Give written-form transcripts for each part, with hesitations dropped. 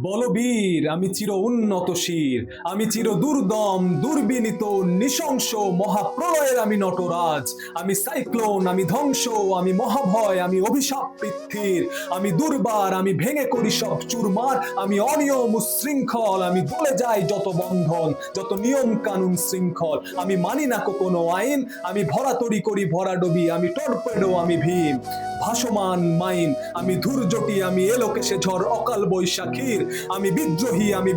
বলবীর আমি চির উন্নত শির, আমি চির দুর্দম দুর্বিনীত নৃশংস মহাপ্রলয়ের আমি নটরাজ, আমি সাইক্লোন, আমি ধ্বংস, আমি মহাভয়, আমি অভিশাপ পৃথ্বীর, আমি দুর্বার, আমি ভেঙে করি সব চুরমার, আমি অনিয়ম উশৃঙ্খল, আমি দলে যাই যত বন্ধন, যত নিয়ম কানুন শৃঙ্খল, আমি মানি না কোনো আইন, আমি ভরাতরি করি ভরাডবি, আমি টর্পেডো, আমি ভীম ভাসমান মাইন, আমি ধূর্যটি, আমি এলোকেশে ঝড় অকাল বৈশাখীর, আমি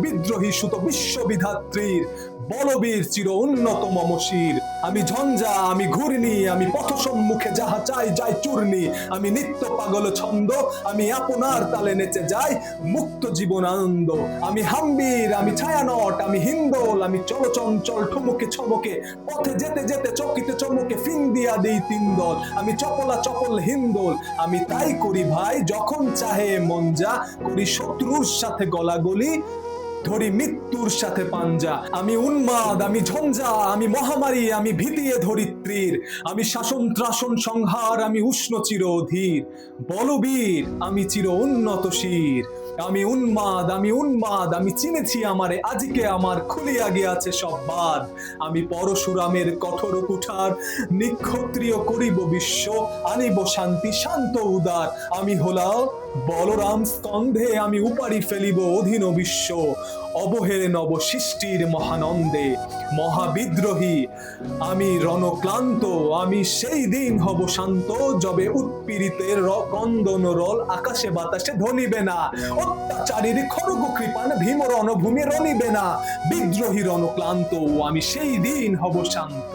বিদ্রোহী সুত বিশ্ববিধাত্রীর, বলবীর চির উন্নত মমশির, আমি ঝঞ্ঝা, আমি ঘূর্ণি, আমি পথ সম্মুখে যাহা চাই যাই চূর্ণি, আমি নিত্য পাগল ছন্দ, আমি আপনার তালে নেচে যাই মুক্ত জীবন আনন্দ, আমি হাম্বির, আমি ছায়ানট, আমি হিন্দোল, আমি চলচঞ্চল ঠুমুকে ছমকে, পথে যেতে যেতে চকিতে চমকে ফিং দিয়া দেই তিন দল, আমি চপলা চপল হিন্দোল, আমি তাই করি ভাই যখন চাহে মন যা, করি শত্রুর সাথে গলাগলি, ধরি মৃত্যুর সাথে পাঞ্জা, আমি উন্মাদ, আমি ঝঞ্ঝা, আমি মহামারী, আমি ভীতিয়ে ধরিত্রীর, আমি শাসন ত্রাসন সংহার, আমি উষ্ণ চির অধীর, বলবীর আমি চির উন্নত শির, আমি উন্মাদ, আমি উন্মাদ, আমি চিনেছি আমারে আজকে আমার খুলিয়া গিয়াছে সব বাদ, আমি পরশুরামের কঠোর কুঠার, নিক্ষত্রিয় করিব বিশ্ব, আনিব শান্তি শান্ত উদার, আমি হলাম বলরাম স্কন্ধে, আমি উপাড়ি ফেলিব অধীন বিশ্ব, অবহেলে নব সৃষ্টির মহানন্দে, মহাবিদ্রোহী আমি রণক্লান্ত, আমি সেই দিন হব শান্ত, যবে উৎপীড়িতের ক্রন্দন রল আকাশে বাতাসে ধ্বনিবে না, অত্যাচারীর খড়গ কৃপান ভীম রণভূমি রণিবে না, বিদ্রোহী রণক্লান্ত আমি সেই দিন হব শান্ত।